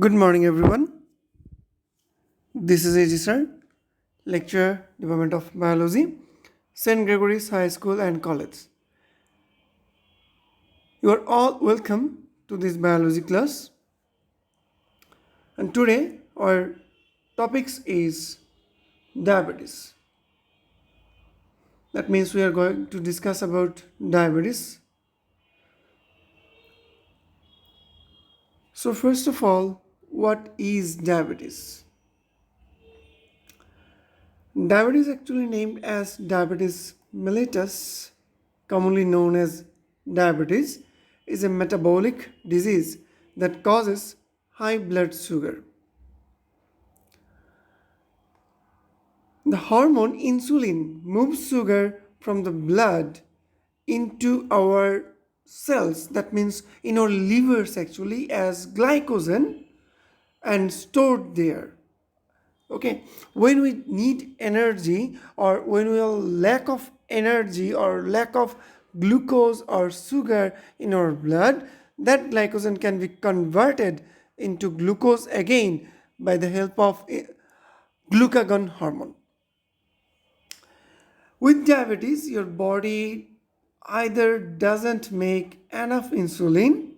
Good morning, everyone. This is AG Sir, lecturer, Department of Biology, St. Gregory's High School and College. You are all welcome to this biology class. And today, our topics is diabetes. That means we are going to discuss about diabetes. So, first of all, what is diabetes? Diabetes, actually named as diabetes mellitus, commonly known as diabetes, is a metabolic disease that causes high blood sugar. The hormone insulin moves sugar from the blood into our cells, that means in our livers actually, as glycogen and stored there. Okay, when we need energy, or when we have lack of energy or lack of glucose or sugar in our blood, that glycogen can be converted into glucose again by the help of glucagon hormone. With diabetes, your body either doesn't make enough insulin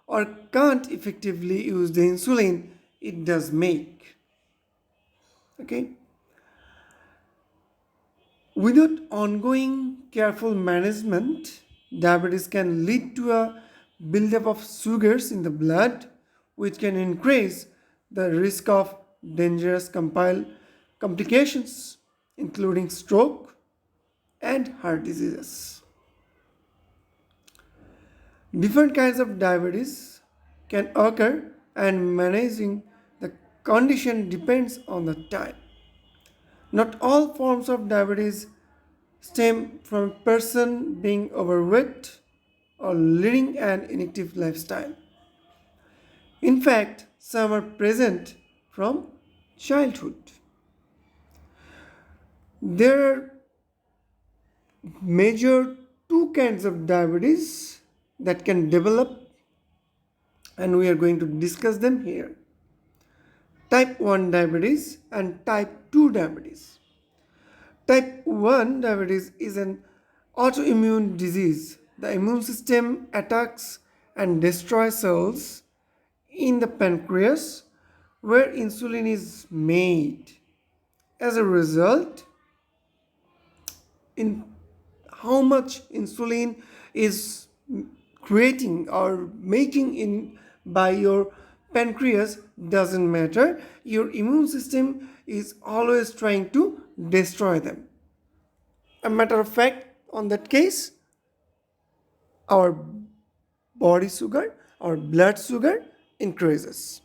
or can't effectively use the insulin it does make. Okay, without ongoing careful management, diabetes can lead to a buildup of sugars in the blood, which can increase the risk of dangerous complications, including stroke and heart diseases. Different kinds of diabetes can occur, and managing the condition depends on the type. Not all forms of diabetes stem from a person being overweight or leading an inactive lifestyle. In fact, some are present from childhood. There are major two kinds of diabetes that can develop, and we are going to discuss them here: type 1 diabetes and type 2 diabetes. Type 1 diabetes is an autoimmune disease. The immune system attacks and destroys cells in the pancreas where insulin is made. As a result, in how much insulin is creating or making in by your pancreas doesn't matter. Your immune system is always trying to destroy them. A matter of fact, on that case, our body sugar, our blood sugar increases.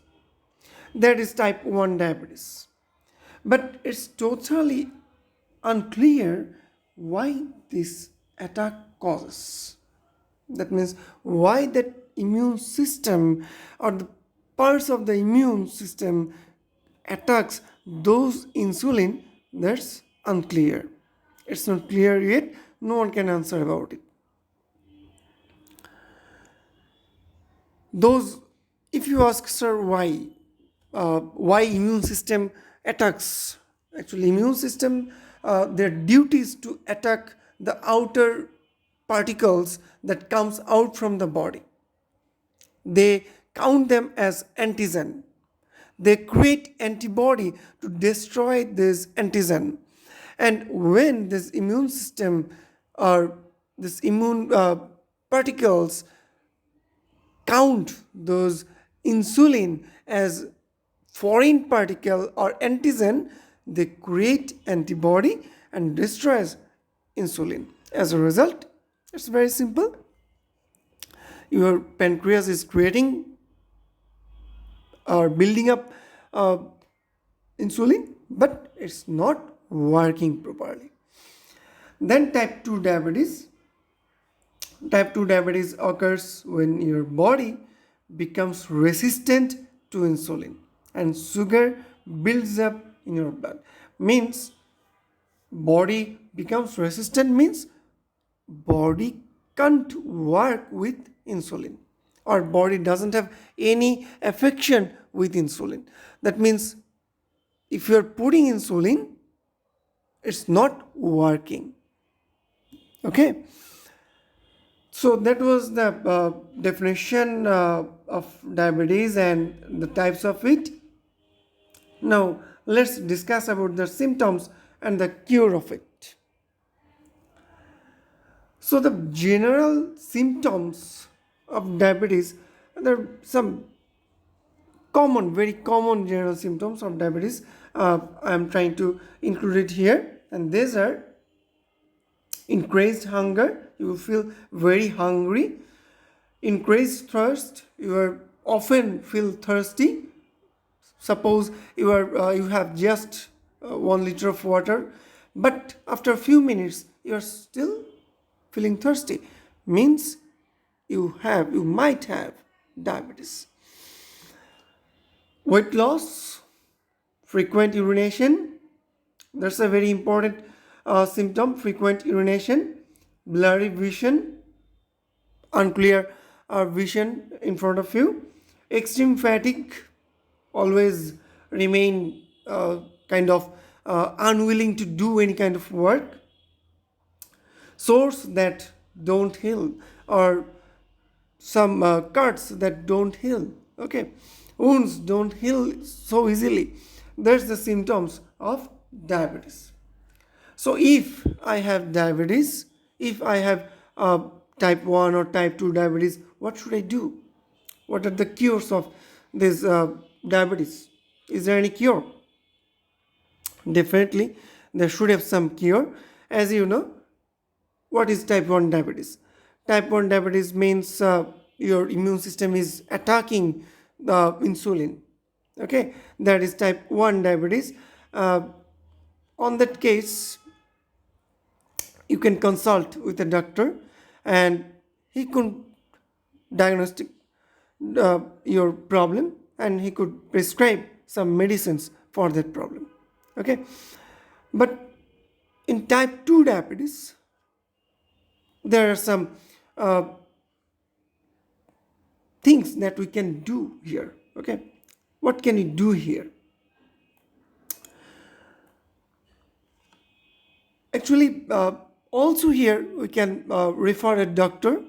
That is type 1 diabetes. But it's totally unclear why this attack causes. That means why that immune system or the parts of the immune system attacks those insulin, that's unclear. It's not clear yet. No one can answer about it. Those, if you ask, sir, why immune system attacks? Actually, immune system, their duty is to attack the outer particles that comes out from the body. They count them as antigen. They create antibody to destroy this antigen. And when this immune system or this immune particles count those insulin as foreign particle or antigen, they create antibody and destroys insulin. As a result, it's very simple. Your pancreas is creating or building up insulin, but it's not working properly. Then type 2 diabetes. Type 2 diabetes occurs when your body becomes resistant to insulin and sugar builds up in your blood. Means body becomes resistant means body can't work with insulin. our body doesn't have any affection with insulin. That means if you are putting insulin, it's not working. Okay, so that was the definition of diabetes and the types of it. Now let's discuss about the symptoms and the cure of it. So the general symptoms of diabetes, there are some very common general symptoms of diabetes. I am trying to include it here, and these are increased hunger. You will feel very hungry. Increased thirst. You are often feel thirsty. Suppose you have just 1 liter of water, but after a few minutes you are still feeling thirsty. Means you might have diabetes. Weight loss, frequent urination. That's a very important symptom. Frequent urination, blurry vision, unclear vision in front of you, extreme fatigue, always remain kind of unwilling to do any kind of work, sores that don't heal, or some cuts that don't heal. Okay, wounds don't heal so easily. That's the symptoms of diabetes. So if I have diabetes, if I have type 1 or type 2 diabetes, what should I do? What are the cures of this diabetes? Is there any cure? Definitely there should have some cure. As you know, what is type 1 diabetes? Type 1 diabetes means your immune system is attacking the insulin. Okay, that is type 1 diabetes. On that case, you can consult with a doctor and he could diagnostic your problem, and he could prescribe some medicines for that problem. Okay, but in type 2 diabetes, there are some things that we can do here. Okay, what can we do here? Actually, also here we can refer a doctor.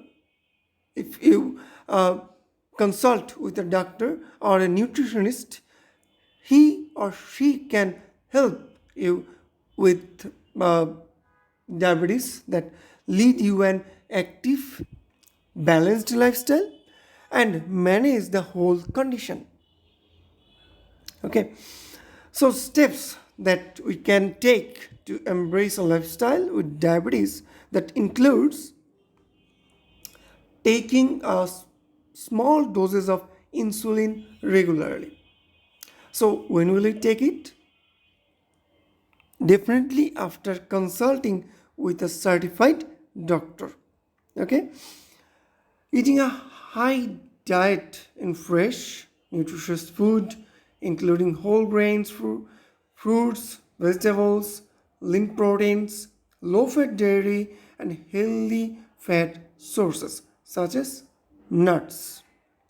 If you consult with a doctor or a nutritionist, he or she can help you with diabetes, that lead you an active, balanced lifestyle and manage the whole condition. Okay, so steps that we can take to embrace a lifestyle with diabetes, that includes taking small doses of insulin regularly. So when will you take it? Definitely after consulting with a certified doctor. Okay, eating a high diet in fresh, nutritious food, including whole grains, fruits, vegetables, lean proteins, low-fat dairy, and healthy fat sources such as nuts.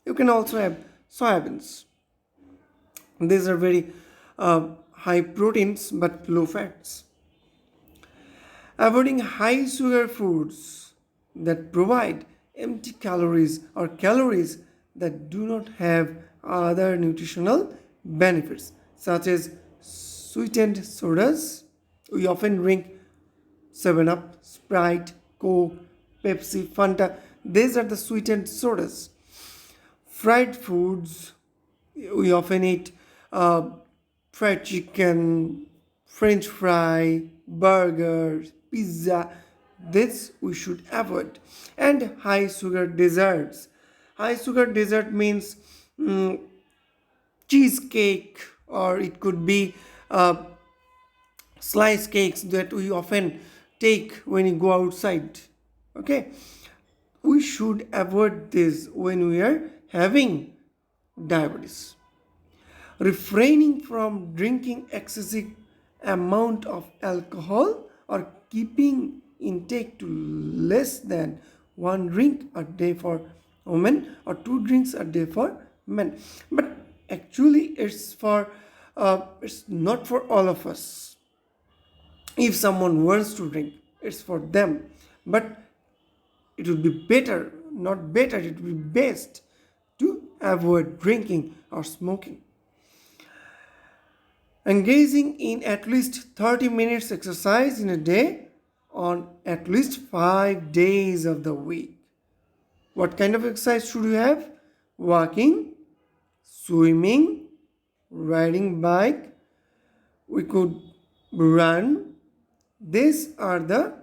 You can also have soybeans. These are very high proteins but low fats. Avoiding high sugar foods that provide empty calories or calories that do not have other nutritional benefits, such as sweetened sodas. We often drink 7-Up, Sprite, Coke, Pepsi, Fanta. These are the sweetened sodas. Fried foods. We often eat fried chicken, French fry, burgers, pizza. This we should avoid. And high sugar desserts. High sugar dessert means cheesecake, or it could be slice cakes that we often take when we go outside. Okay, we should avoid this when we are having diabetes. Refraining from drinking excessive amount of alcohol, or keeping intake to less than 1 drink a day for women, or 2 drinks a day for men. But actually, it's not for all of us. If someone wants to drink, it's for them. But it would be better, not better, it would be best to avoid drinking or smoking. Engaging in at least 30 minutes exercise in a day on at least 5 days of the week. What kind of exercise should you have? Walking, swimming, riding bike, we could run. These are the,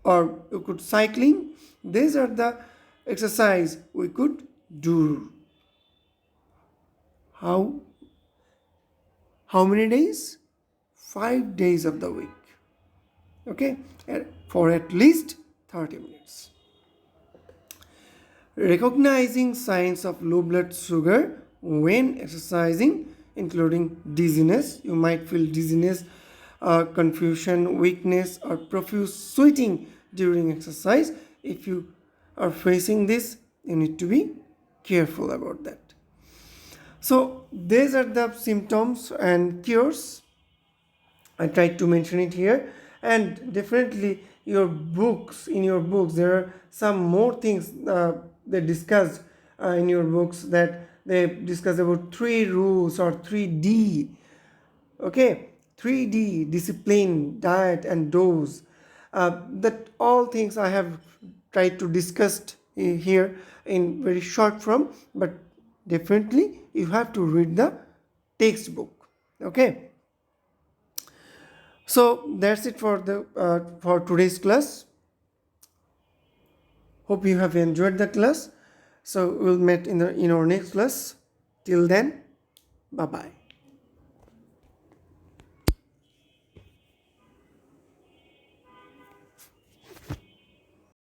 or you could cycling. These are the exercise we could do. How many days? 5 days of the week. Okay, for at least 30 minutes. Recognizing signs of low blood sugar when exercising, including dizziness. You might feel dizziness, confusion, weakness, or profuse sweating during exercise. If you are facing this, you need to be careful about that. So these are the symptoms and cures. I tried to mention it here, and definitely in your books there are some more things they discussed in your books, that they discuss about 3 rules or 3D. Okay, 3D: discipline, diet, and dose. That all things I have tried to discuss here in very short form, but definitely you have to read the textbook. Okay, so that's it for today's class. Hope you have enjoyed the class. So we'll meet in our next class. Till then, bye bye.